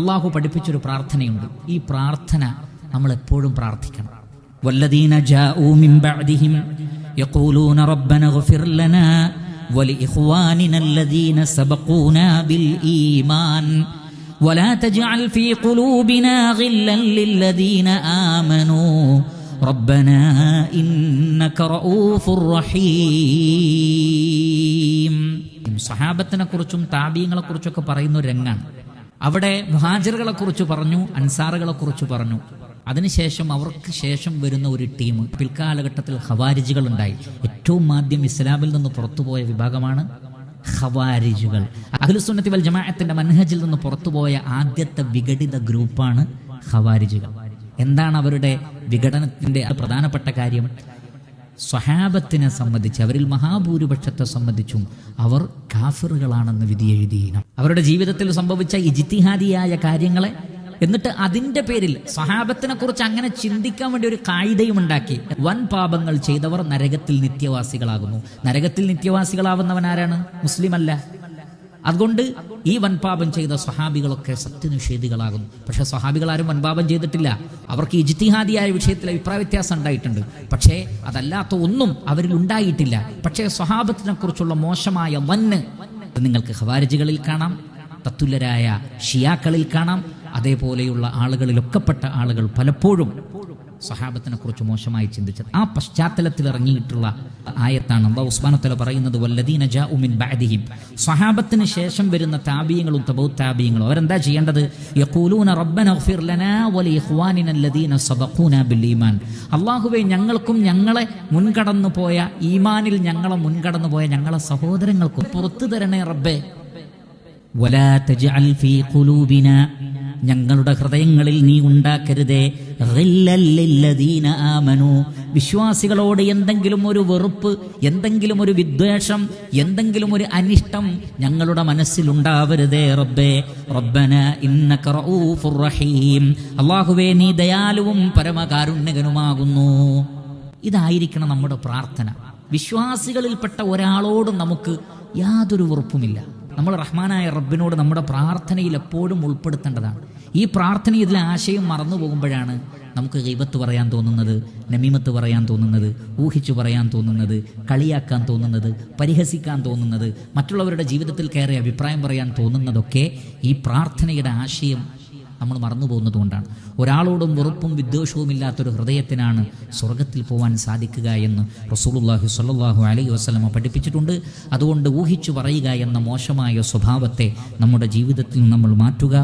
അള്ളാഹു പഠിപ്പിച്ചൊരു പ്രാർത്ഥനയുണ്ട്. ഈ പ്രാർത്ഥന നമ്മൾ എപ്പോഴും പ്രാർത്ഥിക്കണം. വല്ലദീന ജാഊ മിൻ ബഅദിഹിം യഖൂലൂന റബ്ബന ഇഗ്ഫിർ ലനാ വലിഇഖ്വാനിന അല്ലദീന സബഖൂനാ ബിൽ ഈമാൻ വലാ തജ്അൽ ഫീ ഖുലൂബിനാ ഗില്ലൻ ലില്ലദീന ആമനൂ റബ്ബനാ ഇന്നക റഊഫുർ റഹീം. സഹാബത്തിനെ കുറിച്ചും താബീങ്ങളെ കുറിച്ചൊക്കെ പറയുന്ന ഒരു രംഗാണ്. അവിടെ മുഹാജിറുകളെ കുറിച്ച് പറഞ്ഞു, അൻസാറുകളെ കുറിച്ച് പറഞ്ഞു. അതിനുശേഷം അവർക്ക് ശേഷം വരുന്ന ഒരു ടീം, പിൽക്കാലഘട്ടത്തിൽ ഖവാരിജുകൾ ഉണ്ടായി. ഏറ്റവും ആദ്യം ഇസ്ലാമിൽ നിന്ന് പുറത്തുപോയ വിഭാഗമാണ് ഖവാരിജുകൾ. അഹ്ലുസുന്നത്തി വൽ ജമാഅത്തിന്റെ മൻഹജിൽ നിന്ന് പുറത്തുപോയ ആദ്യത്തെ വിഘടിത ഗ്രൂപ്പാണ് ഖവാരിജുകൾ. എന്താണ് അവരുടെ വിഘടനത്തിന്റെ പ്രധാനപ്പെട്ട കാര്യം? സ്വഹാബത്തിനെ സംബന്ധിച്ച്, അവരിൽ മഹാഭൂരിപക്ഷത്തെ സംബന്ധിച്ചും അവർ കാഫിറുകളാണെന്ന് വിധി എഴുതിയിരുന്നു. അവരുടെ ജീവിതത്തിൽ സംഭവിച്ച ഇജ്തിഹാദിയായ കാര്യങ്ങളെ എന്നിട്ട് അതിന്റെ പേരിൽ സ്വഹാബത്തിനെ കുറിച്ച് അങ്ങനെ ചിന്തിക്കാൻ വേണ്ടി ഒരു കായികയും ഉണ്ടാക്കി. വൻ പാപങ്ങൾ ചെയ്തവർ നരകത്തിൽ നിത്യവാസികളാകുന്നു. നരകത്തിൽ നിത്യവാസികളാവുന്നവൻ ആരാണ്? മുസ്ലിം അല്ല. അതുകൊണ്ട് ഈ വൻപാപം ചെയ്ത സ്വഹാബികളൊക്കെ സത്യനിഷേധികളാകുന്നു. പക്ഷെ സ്വഹാബികൾ ആരും വൻപാപം ചെയ്തിട്ടില്ല. അവർക്ക് ഇജ്തിഹാദിയായ വിഷയത്തിൽ അഭിപ്രായ വ്യത്യാസം ഉണ്ടായിട്ടുണ്ട്. പക്ഷേ അതല്ലാത്ത ഒന്നും അവരിൽ ഉണ്ടായിട്ടില്ല. പക്ഷേ സ്വഹാബത്തിനെ കുറിച്ചുള്ള മോശമായ വന്ന് നിങ്ങൾക്ക് ഖവാരിജുകളിൽ കാണാം, തത്തുല്യരായ ഷിയാക്കളിൽ കാണാം. അതേപോലെയുള്ള ആളുകളിലൊക്കെപ്പെട്ട ആളുകൾ പലപ്പോഴും സ്വഹാബത്തിനെ കുറിച്ച് മോശമായി ചിന്തിച്ചത്. ആ പശ്ചാത്തലത്തിൽ ഇറങ്ങിയിട്ടുള്ള ആയത്താണ് അല്ലാഹു സുബ്ഹാനഹു വ തആല പറയുന്നത്, വല്ലദീന ജാഉ മിൻ ബഅദിഹിം. സ്വഹാബത്തിന് ശേഷം വരുന്ന താബീങ്ങളും തബൗ താബീങ്ങളും അവരെന്താ ചെയ്യേണ്ടത്? യഖൂലൂന റബ്ബന ഇഗ്ഫിർ ലനാ വലിഇഖ്വാനിന അല്ലദീന സബഖൂനാ ബിൽ ഈമാൻ. അല്ലാഹുവേ, ഞങ്ങൾക്കും ഞങ്ങളെ മുൻകടന്നു പോയ, ഈമാനിൽ ഞങ്ങളെ മുൻകടന്നു പോയ ഞങ്ങളെ സഹോദരങ്ങൾക്കും പുറത്തു തരണേ റബ്ബേ. വലാ തജ്അൽ ഫീ ഖുലൂബിനാ, ഞങ്ങളുടെ ഹൃദയങ്ങളിൽ നീ ഉണ്ടാക്കരുതേ, ഗില്ലല്ലില്ലദീന ആമനു, വിശ്വാസികളോട് എന്തെങ്കിലും ഒരു വെറുപ്പ്, എന്തെങ്കിലും ഒരു വിദ്വേഷം, എന്തെങ്കിലും ഒരു അനിഷ്ടം ഞങ്ങളുടെ മനസ്സിലുണ്ടാവരുതേ റബ്ബേ. റബ്ബന ഇന്നക റഊഫുർ റഹീം. അല്ലാഹുവേ, നീ ദയാലുവും പരമകാരുണ്യകനുമാകുന്നു. ഇതായിരിക്കണം നമ്മുടെ പ്രാർത്ഥന. വിശ്വാസികളിൽപ്പെട്ട ഒരാളോടും നമുക്ക് യാതൊരു വെറുപ്പുമില്ല. നമ്മൾ റഹ്മാനായ റബ്ബിനോട് നമ്മുടെ പ്രാർത്ഥനയിൽ എപ്പോഴും ഉൾപ്പെടുത്തേണ്ടതാണ്. ഈ പ്രാർത്ഥന ഇതിലെ ആശയം മറന്നു പോകുമ്പോഴാണ് നമുക്ക് ഗീബത്ത് പറയാൻ തോന്നുന്നത്, നമീമത്ത് പറയാൻ തോന്നുന്നത്, ഊഹിച്ചു പറയാൻ തോന്നുന്നത്, കളിയാക്കാൻ തോന്നുന്നത്, പരിഹസിക്കാൻ തോന്നുന്നത്, മറ്റുള്ളവരുടെ ജീവിതത്തിൽ കയറി അഭിപ്രായം പറയാൻ തോന്നുന്നതൊക്കെ ഈ പ്രാർത്ഥനയുടെ ആശയം നമ്മൾ മറന്നു പോകുന്നത് കൊണ്ടാണ്. ഒരാളോടും വെറുപ്പും വിദ്വേഷവും ഇല്ലാത്തൊരു ഹൃദയത്തിനാണ് സ്വർഗത്തിൽ പോകാൻ സാധിക്കുക എന്ന് റസൂലുള്ളാഹി സ്വല്ലല്ലാഹു അലൈഹി വസല്ലം പഠിപ്പിച്ചിട്ടുണ്ട്. അതുകൊണ്ട് ഊഹിച്ചു പറയുക എന്ന മോശമായ സ്വഭാവത്തെ നമ്മുടെ ജീവിതത്തിൽ നമ്മൾ മാറ്റുക.